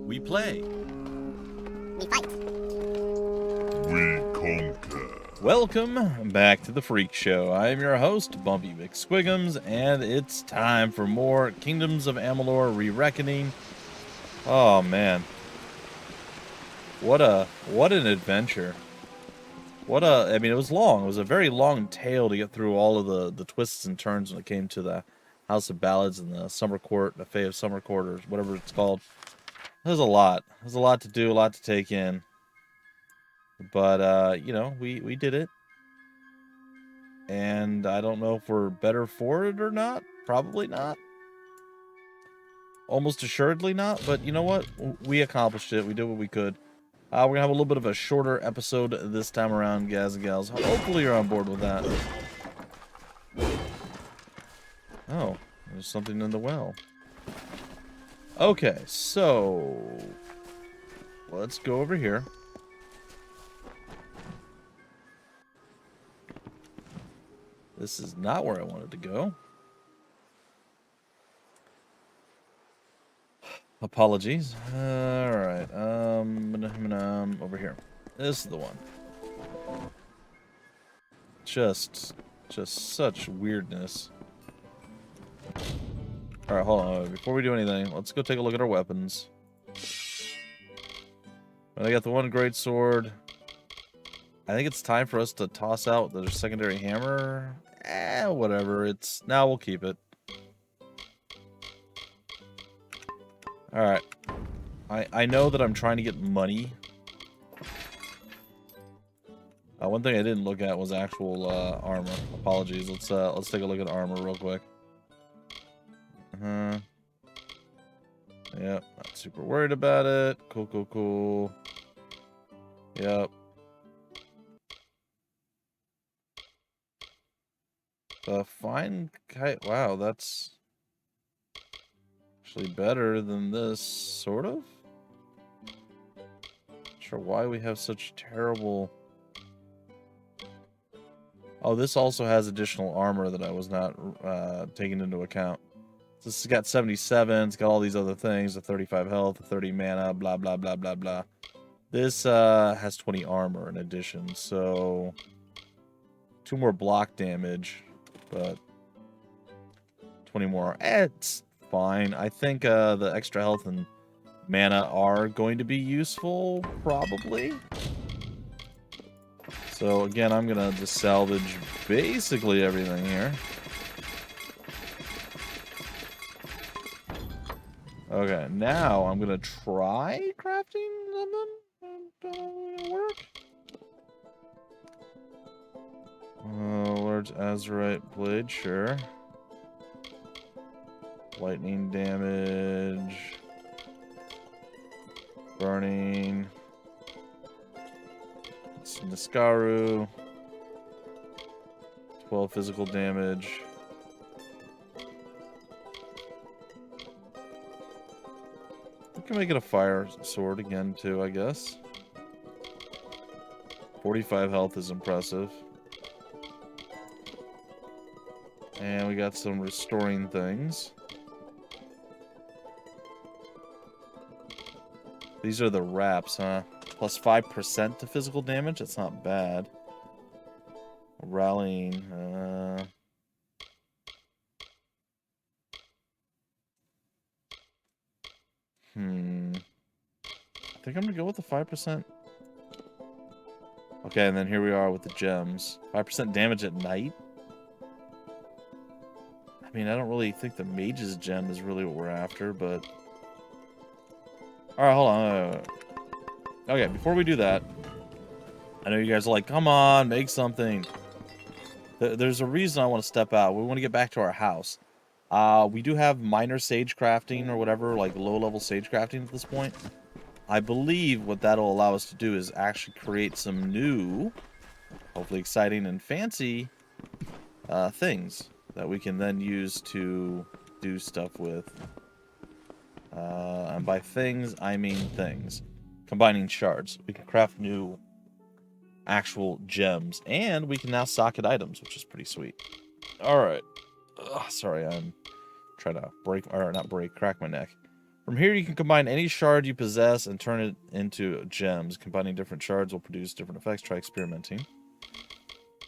We play. We fight. We conquer. Welcome back to the Freak Show. I am your host, BUMPY-MCSQUIGUMS, and it's time for more Kingdoms of Amalur Re-Reckoning. Oh man, what an adventure! I mean, it was long. It was a very long tale to get through all of the twists and turns when it came to the House of Ballads and the Summer Court, the Fae of Summer Court, or whatever it's called. There's a lot. There's a lot to do, a lot to take in. But you know, we did it. And I don't know if we're better for it or not. Probably not. Almost assuredly not. But you know what? We accomplished it. We did what we could. We're going to have a little bit of a shorter episode this time around, guys and gals. Hopefully you're on board with that. Oh, there's something in the well. Okay, so let's go over here. This is not where I wanted to go. Apologies. Alright. Over here. This is the one. Just such weirdness. Alright, hold on. Before we do anything, let's go take a look at our weapons. I got the one great sword. I think it's time for us to toss out the secondary hammer. Whatever. Now we'll keep it. Alright. I know that I'm trying to get money. One thing I didn't look at was actual armor. Apologies. Let's take a look at armor real quick. Yep, not super worried about it. Cool. Yep. Fine kite. Wow, that's actually better than this, sort of. Not sure why we have such terrible. Oh, this also has additional armor that I was not taking into account. So this has got 77. It's got all these other things: the 35 health, the 30 mana, blah blah blah blah blah. This has 20 armor in addition, so 2 more block damage. But 20 more. It's fine. I think the extra health and mana are going to be useful, probably. So again, I'm going to just salvage basically everything here. Okay, now I'm going to try crafting something. Don't work. Large Azurite blade, sure. Lightning damage. Burning. Niskaru. 12 physical damage. We can make it a fire sword again, too, I guess. 45 health is impressive. And we got some restoring things. These are the wraps, huh? Plus 5% to physical damage? That's not bad. Rallying. I think I'm gonna go with the 5%. Okay, and then here we are with the gems. 5% damage at night? I mean, I don't really think the mage's gem is really what we're after, but... Alright, hold on. Okay, before we do that, I know you guys are like, come on, make something. There's a reason I want to step out. We want to get back to our house. We do have minor sagecrafting or whatever, like low-level sagecrafting at this point. I believe what that'll allow us to do is actually create some new, hopefully exciting and fancy things that we can then use to do stuff with. And by things, I mean things. Combining shards. We can craft new actual gems. And we can now socket items, which is pretty sweet. Alright. Sorry, I'm trying to crack my neck. From here, you can combine any shard you possess and turn it into gems. Combining different shards will produce different effects. Try experimenting.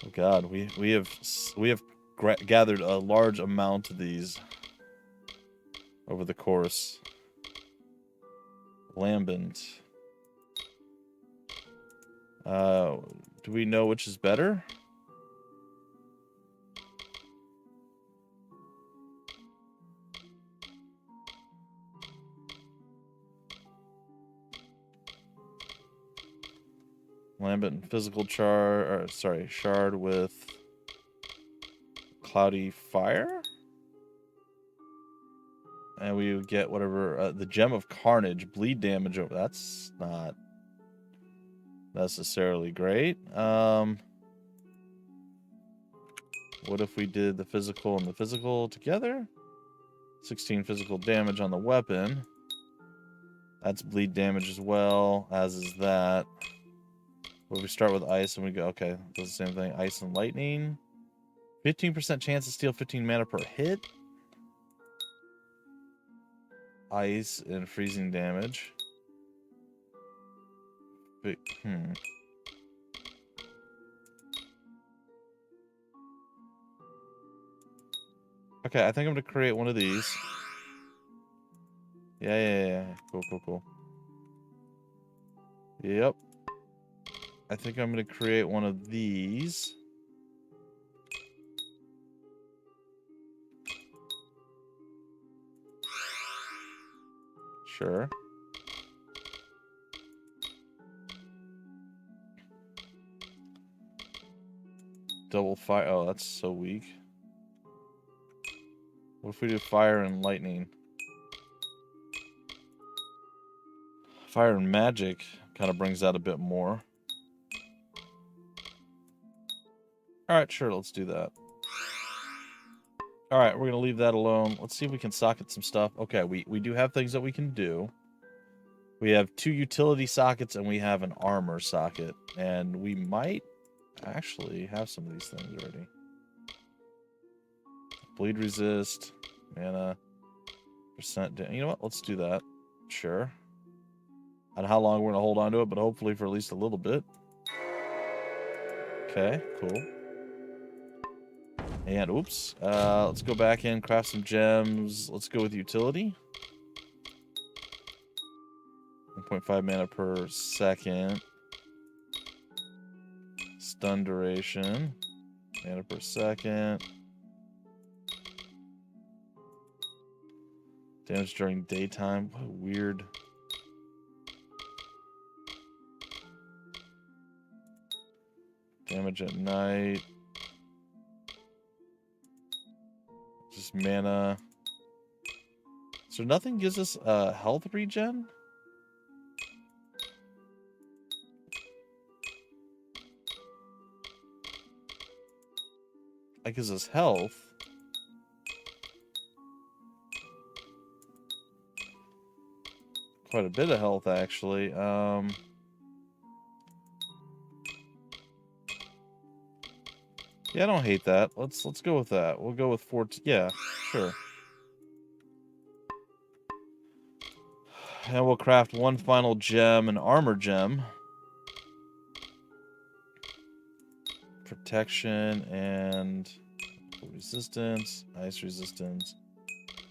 Oh God, we have gathered a large amount of these over the course. Lambent. Do we know which is better? Lambent and physical shard with cloudy fire? And we would get whatever, the gem of carnage, bleed damage over. That's not necessarily great. What if we did the physical and the physical together? 16 physical damage on the weapon. That's bleed damage as well, as is that. What if we start with ice and we go, okay, does the same thing. Ice and lightning. 15% chance to steal 15 mana per hit. Ice and freezing damage. Okay, I think I'm gonna create one of these. Yeah. Cool. Yep. I think I'm gonna create one of these. Sure. Double fire. Oh, that's so weak. What if we do fire and lightning? Fire and magic kind of brings out a bit more. Alright, sure, let's do that. Alright, we're going to leave that alone. Let's see if we can socket some stuff. Okay, we do have things that we can do. We have 2 utility sockets and we have an armor socket. And we might actually have some of these things already. Bleed resist, mana, percent. You know what? Let's do that. Sure. I don't know how long we're going to hold on to it, but hopefully for at least a little bit. Okay, cool. And oops. Let's go back in, craft some gems. Let's go with utility. 1.5 mana per second. Stun duration. Mana per second. Damage during daytime. What a weird. Damage at night. Just mana. So nothing gives us health regen? That gives us health. Quite a bit of health, actually. Yeah, I don't hate that. Let's go with that. We'll go with 14. Yeah, sure. And we'll craft one final gem, an armor gem. Protection and resistance, ice resistance,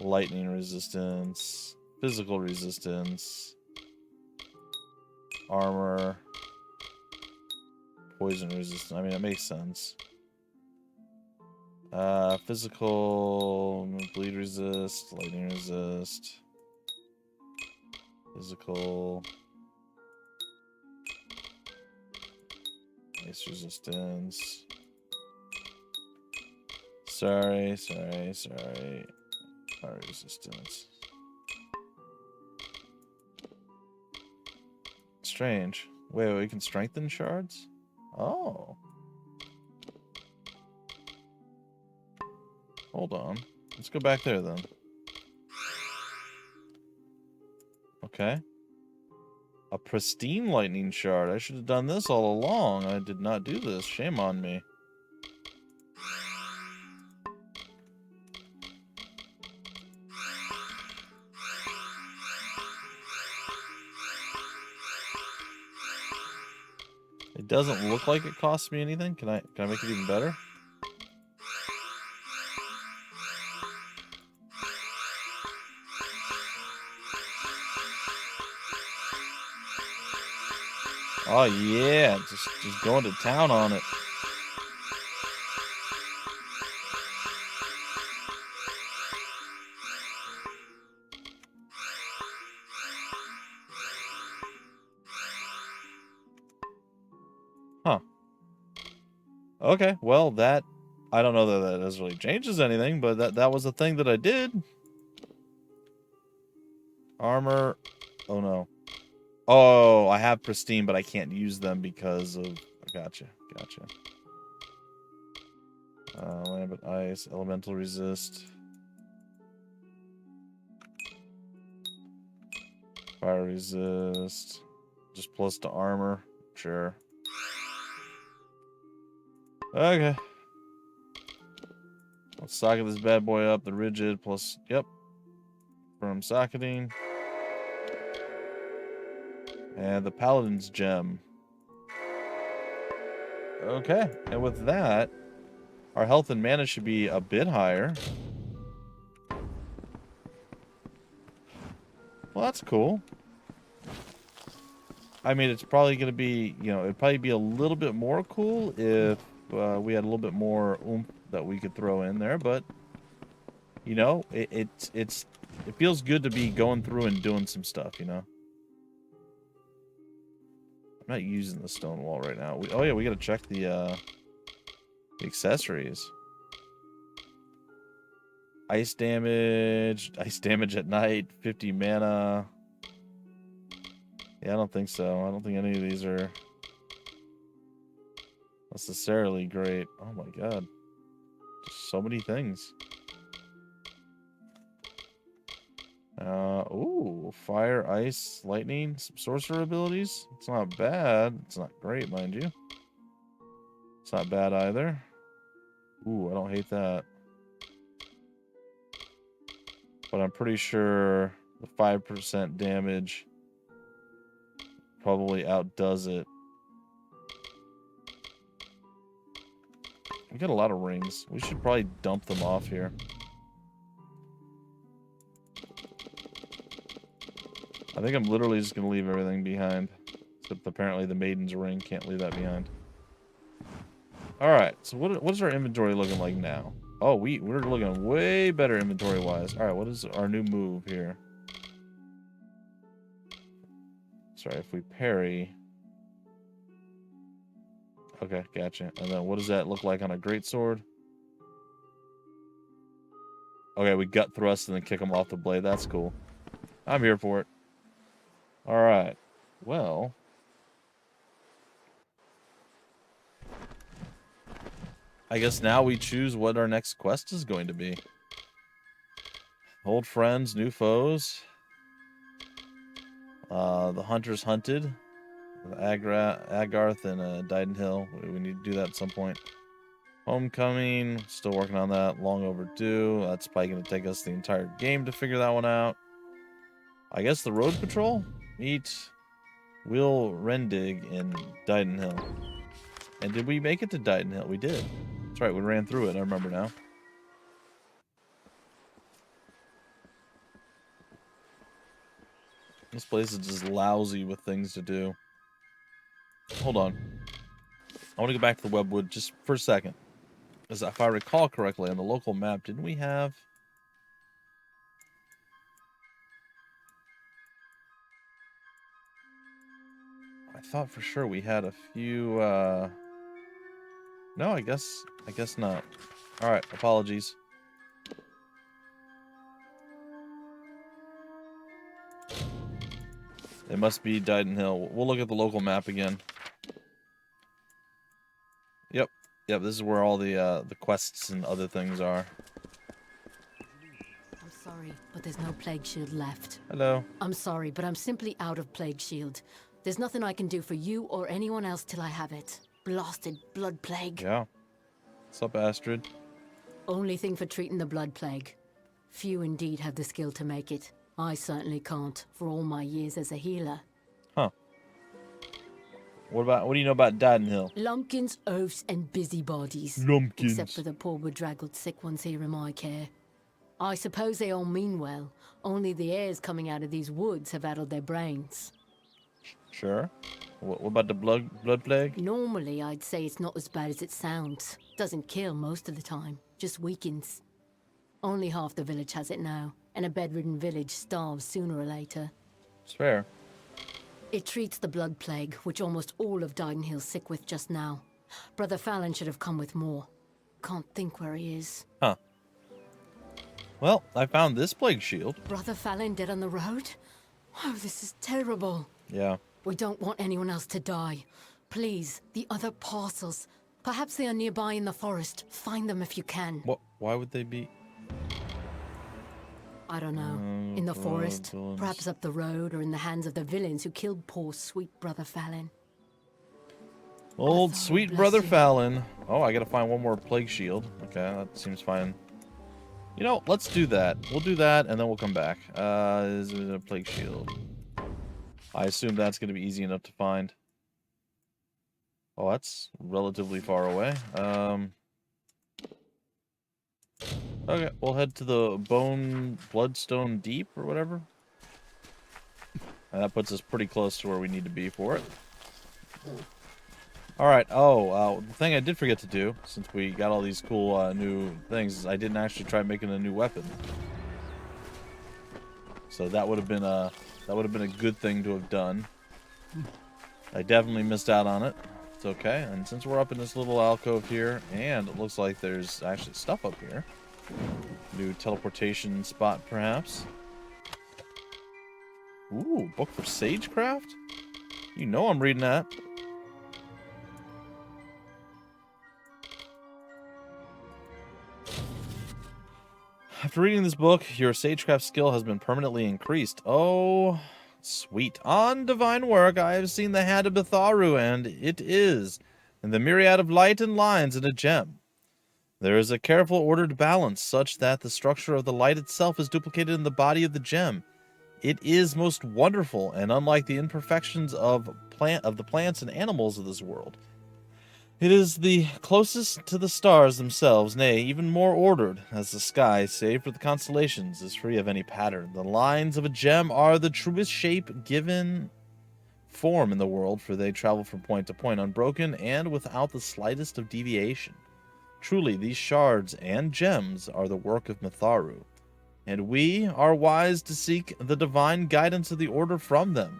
lightning resistance, physical resistance, armor, poison resistance. I mean, it makes sense. Physical, bleed resist, lightning resist, physical, ice resistance. Sorry. Fire resistance. Strange. Wait, we can strengthen shards? Oh. Hold on. Let's go back there then. Okay. A pristine lightning shard. I should have done this all along. I did not do this. Shame on me. It doesn't look like it costs me anything. Can I make it even better? Oh yeah, just going to town on it. Huh. Okay, well that I don't know that really changes anything, but that was a thing that I did. Armor. Oh no. Oh, I have pristine, but I can't use them because of. Gotcha. Lambent ice, elemental resist, fire resist, just plus to armor. Sure. Okay. Let's socket this bad boy up. The rigid plus, yep, from socketing. And the paladin's gem. Okay, and with that, our health and mana should be a bit higher. Well, that's cool. I mean, it's probably going to be, it'd probably be a little bit more cool if we had a little bit more oomph that we could throw in there, but, it feels good to be going through and doing some stuff, I'm not using the stone wall right now. Oh yeah, we got to check the accessories. Ice damage at night, 50 mana. Yeah, I don't think so. I don't think any of these are necessarily great. Oh my god. Just so many things. Ooh, fire, ice, lightning, some sorcerer abilities. It's not bad. It's not great, mind you. It's not bad either. Ooh, I don't hate that. But I'm pretty sure the 5% damage probably outdoes it. We got a lot of rings. We should probably dump them off here. I think I'm literally just going to leave everything behind. Except apparently the Maiden's Ring. Can't leave that behind. Alright, so what is our inventory looking like now? Oh, we're looking way better inventory-wise. Alright, what is our new move here? Sorry, if we parry... Okay, gotcha. And then what does that look like on a greatsword? Okay, we gut thrust and then kick them off the blade. That's cool. I'm here for it. Alright. Well... I guess now we choose what our next quest is going to be. Old friends, new foes. The hunters hunted. Agarth and Didenhill. We need to do that at some point. Homecoming. Still working on that. Long overdue. That's probably going to take us the entire game to figure that one out. I guess the road patrol? Meet Will Rendig in Didenhill. And did we make it to Didenhill? We did. That's right, we ran through it. I remember now. This place is just lousy with things to do. Hold on. I want to go back to the Webwood just for a second. Because if I recall correctly, on the local map, didn't we have... I thought for sure we had a few... No, I guess not. Alright, apologies. It must be Didenhill. We'll look at the local map again. Yep, this is where all the quests and other things are. I'm sorry, but there's no plague shield left. Hello. I'm sorry, but I'm simply out of plague shield. There's nothing I can do for you or anyone else till I have it. Blasted blood plague. Yeah. What's up, Astrid? Only thing for treating the blood plague. Few indeed have the skill to make it. I certainly can't, for all my years as a healer. Huh. What do you know about Didenhill? Lumpkins, oafs, and busybodies. Lumpkins. Except for the poor bedraggled sick ones here in my care. I suppose they all mean well, only the airs coming out of these woods have addled their brains. Sure. What about the blood plague? Normally, I'd say it's not as bad as it sounds. Doesn't kill most of the time, just weakens. Only half the village has it now, and a bedridden village starves sooner or later. It's fair. It treats the blood plague, which almost all of Didenhill's sick with just now. Brother Fallon should have come with more. Can't think where he is. Huh. Well, I found this plague shield. Brother Fallon dead on the road? Oh, this is terrible. Yeah. We don't want anyone else to die. Please, the other parcels. Perhaps they are nearby in the forest. Find them if you can. What? Why would they be? I don't know. In the forest, villains. perhaps up the road, or in the hands of the villains who killed poor sweet Brother Fallon. Old Bless sweet you. brother Fallon. Oh, I gotta find one more plague shield. Okay, that seems fine. You know, let's do that. We'll do that, and then we'll come back. Is it a plague shield? I assume that's gonna be easy enough to find. Oh, that's relatively far away. Okay, we'll head to the Bloodstone Deep, or whatever. And that puts us pretty close to where we need to be for it. Alright, the thing I did forget to do, since we got all these cool new things, is I didn't actually try making a new weapon. So that would have been a good thing to have done. I definitely missed out on it. It's okay, and since we're up in this little alcove here, and it looks like there's actually stuff up here. New teleportation spot, perhaps. Ooh, book for Sagecraft? You know I'm reading that. After reading this book, your Sagecraft skill has been permanently increased. Oh, sweet. On divine work, I have seen the hand of Mitharu, and it is, in the myriad of light and lines in a gem. There is a careful, ordered balance, such that the structure of the light itself is duplicated in the body of the gem. It is most wonderful, and unlike the imperfections of the plants and animals of this world. It is the closest to the stars themselves, nay, even more ordered, as the sky, save for the constellations, is free of any pattern. The lines of a gem are the truest shape given form in the world, for they travel from point to point unbroken and without the slightest of deviation. Truly, these shards and gems are the work of Mitharu, and we are wise to seek the divine guidance of the order from them.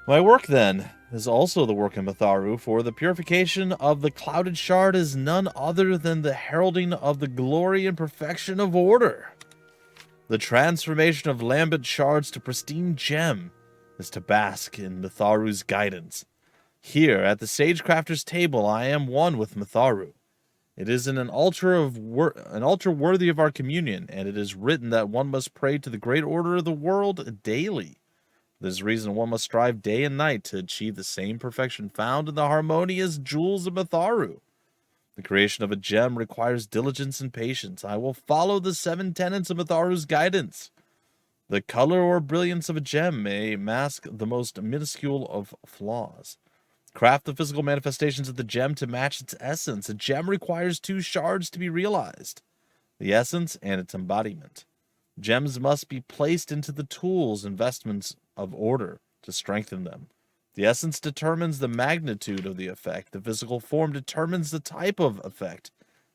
My work, then, is also the work of Mitharu, for the purification of the clouded shard is none other than the heralding of the glory and perfection of order. The transformation of lambent shards to pristine gem is to bask in Mitharu's guidance. Here, at the Sagecrafter's table, I am one with Mitharu. It is an altar worthy of our communion, and it is written that one must pray to the great order of the world daily. For this reason, one must strive day and night to achieve the same perfection found in the harmonious jewels of Mitharu. The creation of a gem requires diligence and patience. I will follow the 7 tenets of Mitharu's guidance. The color or brilliance of a gem may mask the most minuscule of flaws. Craft the physical manifestations of the gem to match its essence. A gem requires 2 shards to be realized: the essence and its embodiment. Gems must be placed into the tools and vestments of order to strengthen them. The essence determines the magnitude of the effect. The physical form determines the type of effect.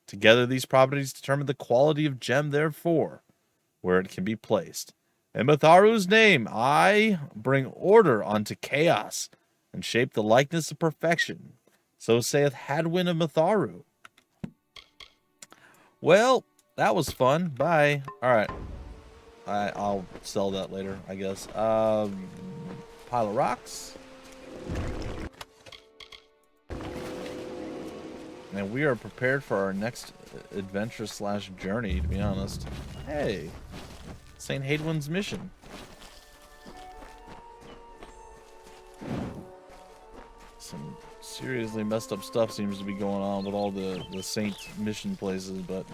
Together, these properties determine the quality of gem, therefore, where it can be placed. In Mitharu's name, I bring order unto chaos, and shape the likeness of perfection. So saith Hadwin of Mitharu. Well, that was fun. Bye. Alright. I'll sell that later, I guess. Pile of rocks. And we are prepared for our next adventure / journey, to be honest. Hey. St. Hadwin's mission. Some seriously messed up stuff seems to be going on with all the Saint mission places, but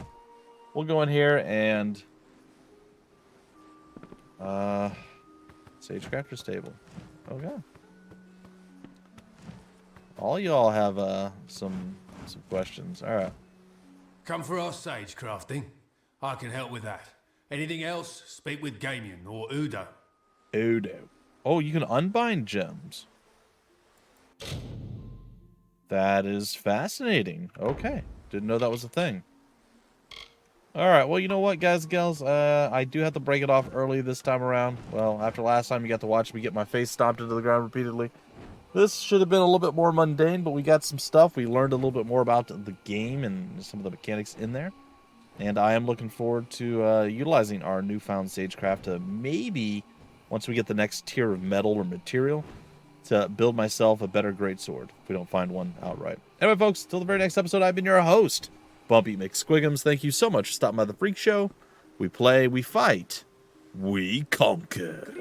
we'll go in here and Sagecrafter's table. Okay. All y'all have some questions. All right. Come for our sagecrafting? I can help with that. Anything else, speak with Gamian or Udo. Udo. Oh, you can unbind gems. That is fascinating. Okay. Didn't know that was a thing. All right. Well, you know what, guys and gals? I do have to break it off early this time around. Well, after last time you got to watch me get my face stomped into the ground repeatedly. This should have been a little bit more mundane, but we got some stuff. We learned a little bit more about the game and some of the mechanics in there. And I am looking forward to utilizing our newfound Sagecraft to maybe, once we get the next tier of metal or material, to build myself a better greatsword if we don't find one outright. Anyway, folks, till the very next episode, I've been your host, BUMPY-MCSQUIGUMS. Thank you so much for stopping by the Freak Show. We play, we fight, we conquer.